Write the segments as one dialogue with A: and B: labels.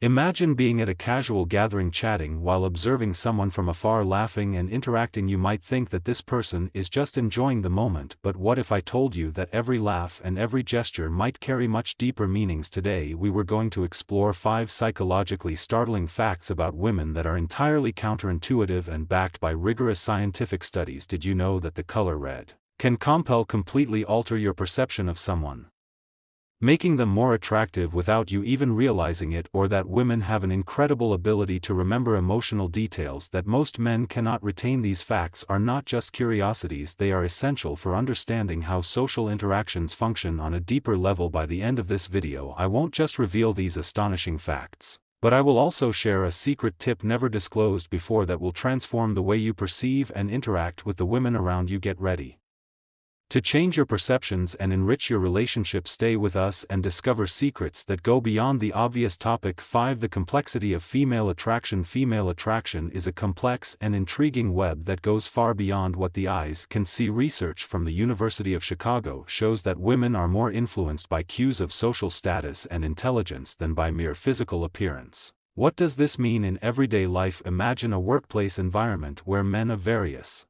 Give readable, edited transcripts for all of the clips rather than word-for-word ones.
A: Imagine being at a casual gathering chatting while observing someone from afar laughing and interacting. You might think that this person is just enjoying the moment, but what if I told you that every laugh and every gesture might carry much deeper meanings? Today we were going to explore 5 psychologically startling facts about women that are entirely counterintuitive and backed by rigorous scientific studies. Did you know that the color red can completely alter your perception of someone, making them more attractive without you even realizing it? Or that women have an incredible ability to remember emotional details that most men cannot retain? These facts are not just curiosities, they are essential for understanding how social interactions function on a deeper level. By the end of this video, I won't just reveal these astonishing facts, but I will also share a secret tip never disclosed before that will transform the way you perceive and interact with the women around you. Get ready to change your perceptions and enrich your relationships. Stay with us and discover secrets that go beyond the obvious. Topic 5: The complexity of female attraction. Female attraction is a complex and intriguing web that goes far beyond what the eyes can see. Research from the University of Chicago shows that women are more influenced by cues of social status and intelligence than by mere physical appearance. What does this mean in everyday life? Imagine a workplace environment where men of various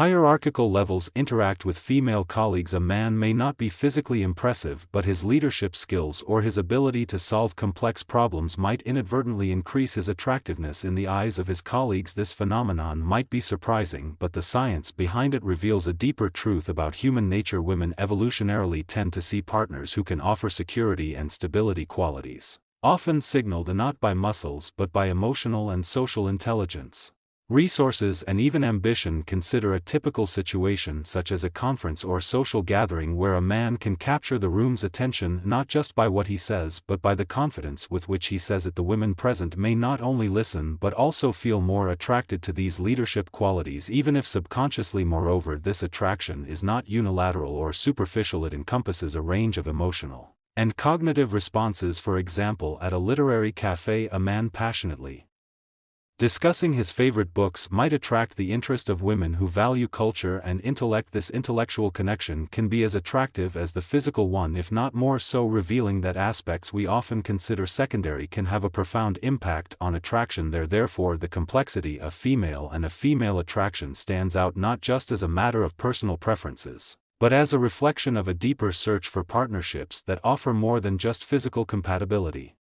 A: hierarchical levels interact with female colleagues. A man may not be physically impressive, but his leadership skills or his ability to solve complex problems might inadvertently increase his attractiveness in the eyes of his colleagues. This phenomenon might be surprising, but the science behind it reveals a deeper truth about human nature. Women evolutionarily tend to see partners who can offer security and stability, qualities often signaled not by muscles but by emotional and social intelligence, resources, and even ambition. Consider a typical situation such as a conference or social gathering where a man can capture the room's attention not just by what he says but by the confidence with which he says it. The women present may not only listen but also feel more attracted to these leadership qualities, even if subconsciously. Moreover, this attraction is not unilateral or superficial. It encompasses a range of emotional and cognitive responses. For example, at a literary cafe, a man passionately discussing his favorite books might attract the interest of women who value culture and intellect. This intellectual connection can be as attractive as the physical one, if not more so, revealing that aspects we often consider secondary can have a profound impact on attraction. Therefore, the complexity of female attraction stands out not just as a matter of personal preferences, but as a reflection of a deeper search for partnerships that offer more than just physical compatibility.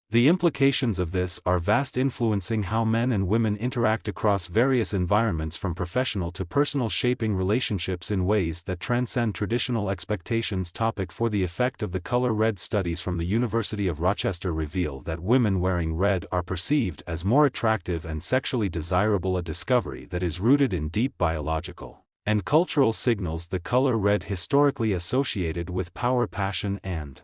A: The implications of this are vast, influencing how men and women interact across various environments, from professional to personal, shaping relationships in ways that transcend traditional expectations. Topic 4: The effect of the color red. Studies from the University of Rochester reveal that women wearing red are perceived as more attractive and sexually desirable, a discovery that is rooted in deep biological and cultural signals. The color red, historically associated with power, passion, and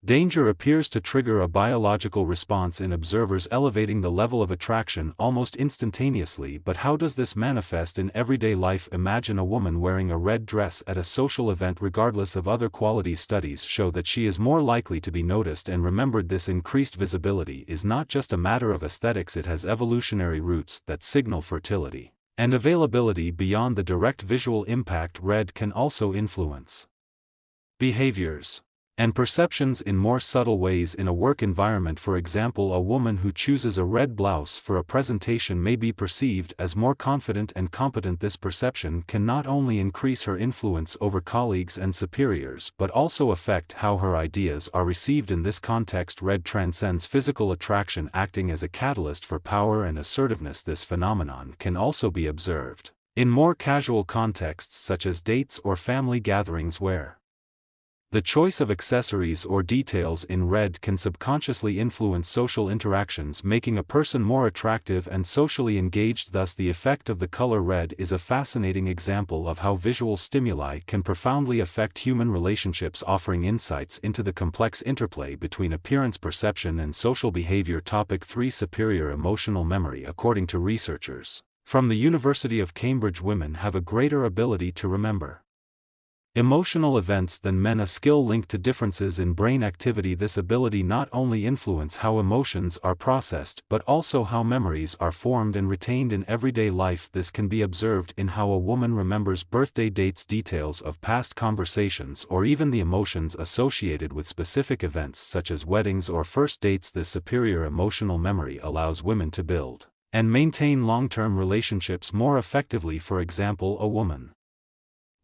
A: danger, appears to trigger a biological response in observers, elevating the level of attraction almost instantaneously. But how does this manifest in everyday life? Imagine a woman wearing a red dress at a social event. Regardless of other qualities, studies show that she is more likely to be noticed and remembered. This increased visibility is not just a matter of aesthetics, it has evolutionary roots that signal fertility and availability beyond the direct visual impact. Red can also influence behaviors and perceptions in more subtle ways in a work environment. For example, a woman who chooses a red blouse for a presentation may be perceived as more confident and competent. This perception can not only increase her influence over colleagues and superiors but also affect how her ideas are received. In this context, red transcends physical attraction, acting as a catalyst for power and assertiveness. This phenomenon can also be observed in more casual contexts such as dates or family gatherings, where the choice of accessories or details in red can subconsciously influence social interactions, making a person more attractive and socially engaged. Thus, the effect of the color red is a fascinating example of how visual stimuli can profoundly affect human relationships, offering insights into the complex interplay between appearance, perception, and social behavior. Topic 3: Superior emotional memory. According to researchers from the University of Cambridge, women have a greater ability to remember emotional events than men, a skill linked to differences in brain activity. This ability not only influences how emotions are processed but also how memories are formed and retained in everyday life. This can be observed in how a woman remembers birthday dates, details of past conversations, or even the emotions associated with specific events such as weddings or first dates. This superior emotional memory allows women to build and maintain long-term relationships more effectively. For example, a woman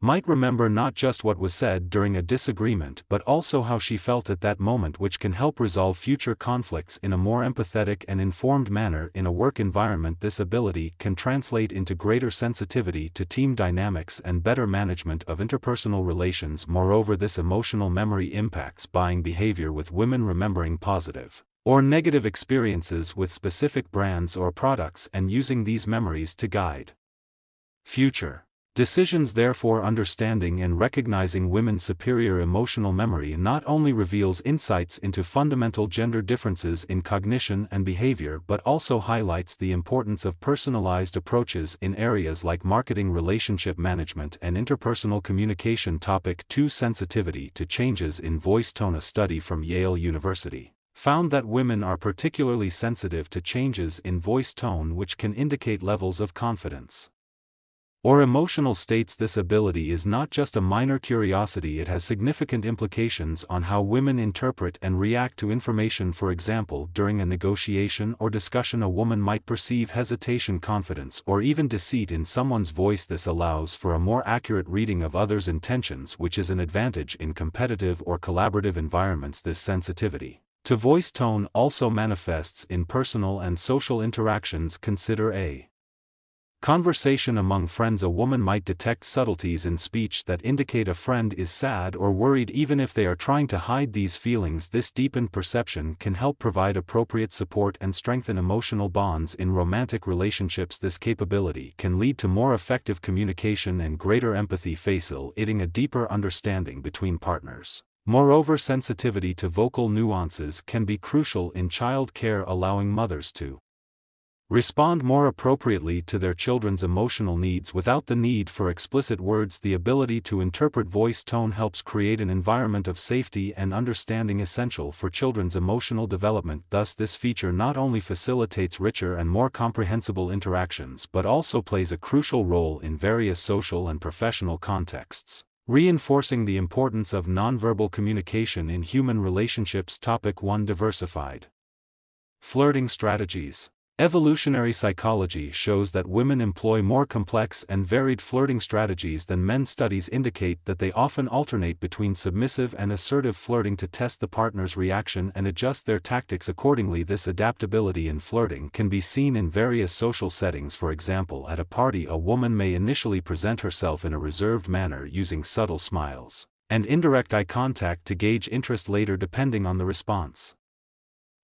A: might remember not just what was said during a disagreement but also how she felt at that moment, which can help resolve future conflicts in a more empathetic and informed manner. In a work environment, this ability can translate into greater sensitivity to team dynamics and better management of interpersonal relations. Moreover, this emotional memory impacts buying behavior, with women remembering positive or negative experiences with specific brands or products and using these memories to guide future decisions. Therefore, understanding and recognizing women's superior emotional memory not only reveals insights into fundamental gender differences in cognition and behavior but also highlights the importance of personalized approaches in areas like marketing, relationship management, and interpersonal communication. Topic 2: Sensitivity to changes in voice tone. A study from Yale University found that women are particularly sensitive to changes in voice tone, which can indicate levels of confidence or emotional states. This ability is not just a minor curiosity, it has significant implications on how women interpret and react to information. For example, during a negotiation or discussion, a woman might perceive hesitation, confidence, or even deceit in someone's voice. This allows for a more accurate reading of others' intentions, which is an advantage in competitive or collaborative environments. This sensitivity to voice tone also manifests in personal and social interactions. Consider a conversation among friends. A woman might detect subtleties in speech that indicate a friend is sad or worried, even if they are trying to hide these feelings. This deepened perception can help provide appropriate support and strengthen emotional bonds in romantic relationships. This capability can lead to more effective communication and greater empathy, facilitating a deeper understanding between partners. Moreover, sensitivity to vocal nuances can be crucial in child care, allowing mothers to respond more appropriately to their children's emotional needs without the need for explicit words. The ability to interpret voice tone helps create an environment of safety and understanding essential for children's emotional development. Thus, this feature not only facilitates richer and more comprehensible interactions but also plays a crucial role in various social and professional contexts, reinforcing the importance of nonverbal communication in human relationships. Topic 1: Diversified flirting strategies. Evolutionary psychology shows that women employ more complex and varied flirting strategies than men. Studies indicate that they often alternate between submissive and assertive flirting to test the partner's reaction and adjust their tactics accordingly. This adaptability in flirting can be seen in various social settings. For example, at a party, a woman may initially present herself in a reserved manner, using subtle smiles and indirect eye contact to gauge interest. Later, depending on the response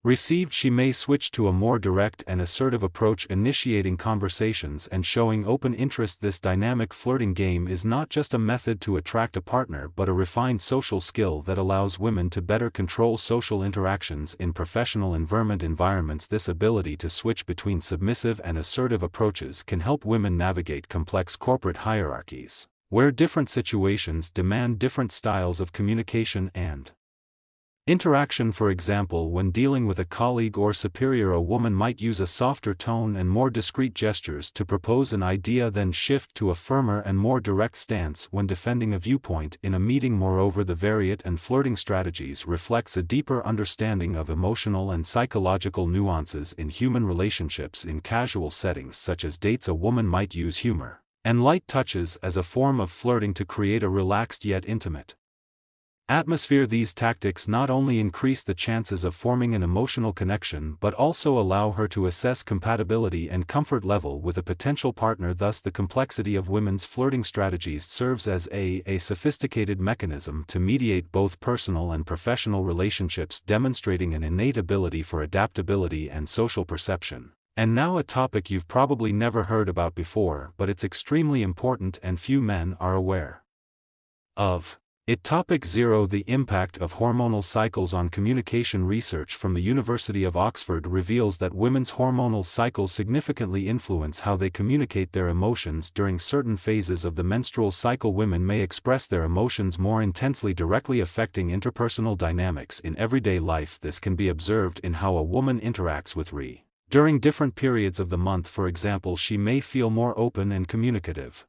A: received, she may switch to a more direct and assertive approach, initiating conversations and showing open interest. This dynamic flirting game is not just a method to attract a partner but a refined social skill that allows women to better control social interactions in professional environments. This ability to switch between submissive and assertive approaches can help women navigate complex corporate hierarchies, where different situations demand different styles of communication and interaction. For example, when dealing with a colleague or superior, a woman might use a softer tone and more discreet gestures to propose an idea, then shift to a firmer and more direct stance when defending a viewpoint in a meeting. Moreover, the variety and flirting strategies reflects a deeper understanding of emotional and psychological nuances in human relationships. In casual settings such as dates, a woman might use humor and light touches as a form of flirting to create a relaxed yet intimate atmosphere. These tactics not only increase the chances of forming an emotional connection but also allow her to assess compatibility and comfort level with a potential partner. Thus, the complexity of women's flirting strategies serves as a sophisticated mechanism to mediate both personal and professional relationships, demonstrating an innate ability for adaptability and social perception. And now, a topic you've probably never heard about before, but it's extremely important and few men are aware of: Topic 0. The impact of hormonal cycles on communication. Research from the University of Oxford reveals that women's hormonal cycles significantly influence how they communicate their emotions during certain phases of the menstrual cycle. Women may express their emotions more intensely, directly affecting interpersonal dynamics in everyday life. This can be observed in how a woman interacts with during different periods of the month. For example, she may feel more open and communicative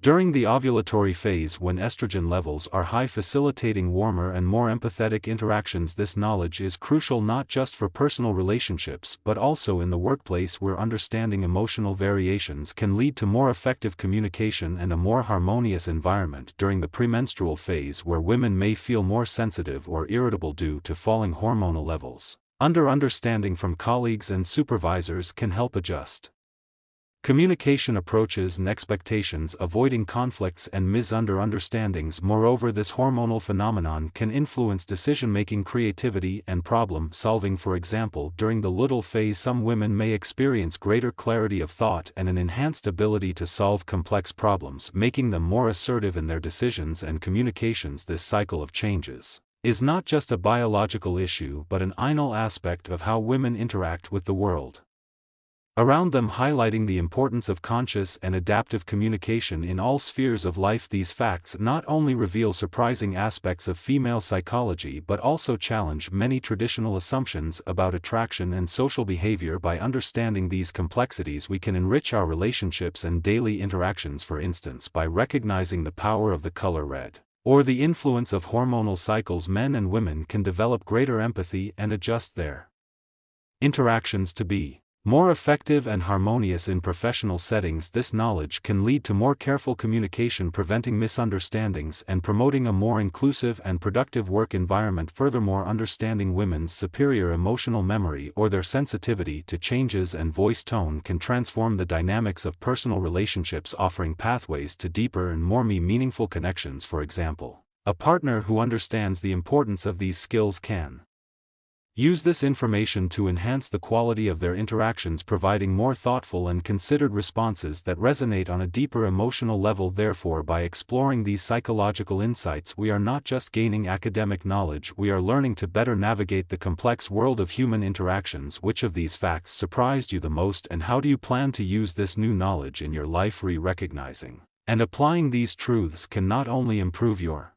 A: during the ovulatory phase, when estrogen levels are high, facilitating warmer and more empathetic interactions. This knowledge is crucial not just for personal relationships but also in the workplace, where understanding emotional variations can lead to more effective communication and a more harmonious environment. During the premenstrual phase, where women may feel more sensitive or irritable due to falling hormonal levels, understanding from colleagues and supervisors can help adjust communication approaches and expectations, avoiding conflicts and misunderstandings. Moreover, this hormonal phenomenon can influence decision-making, creativity, and problem-solving. For example, during the luteal phase, some women may experience greater clarity of thought and an enhanced ability to solve complex problems, making them more assertive in their decisions and communications. This cycle of changes is not just a biological issue but an integral aspect of how women interact with the world around them, highlighting the importance of conscious and adaptive communication in all spheres of life. These facts not only reveal surprising aspects of female psychology but also challenge many traditional assumptions about attraction and social behavior. By understanding these complexities, we can enrich our relationships and daily interactions. For instance, by recognizing the power of the color red, or the influence of hormonal cycles, men and women can develop greater empathy and adjust their interactions to be more effective and harmonious in professional settings. This knowledge can lead to more careful communication, preventing misunderstandings and promoting a more inclusive and productive work environment. Furthermore, understanding women's superior emotional memory or their sensitivity to changes and voice tone can transform the dynamics of personal relationships, offering pathways to deeper and more meaningful connections. For example, a partner who understands the importance of these skills can use this information to enhance the quality of their interactions, providing more thoughtful and considered responses that resonate on a deeper emotional level. Therefore, by exploring these psychological insights, we are not just gaining academic knowledge, we are learning to better navigate the complex world of human interactions. Which of these facts surprised you the most, and how do you plan to use this new knowledge in your life? Recognizing and applying these truths can not only improve your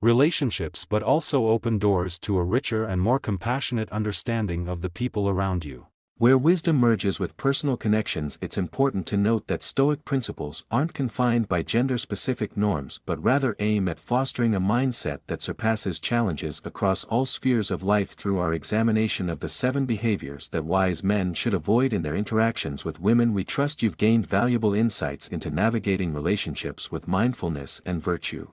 A: relationships but also open doors to a richer and more compassionate understanding of the people around you.
B: Where wisdom merges with personal connections, it's important to note that Stoic principles aren't confined by gender-specific norms but rather aim at fostering a mindset that surpasses challenges across all spheres of life. Through our examination of the 7 behaviors that wise men should avoid in their interactions with women, we trust you've gained valuable insights into navigating relationships with mindfulness and virtue.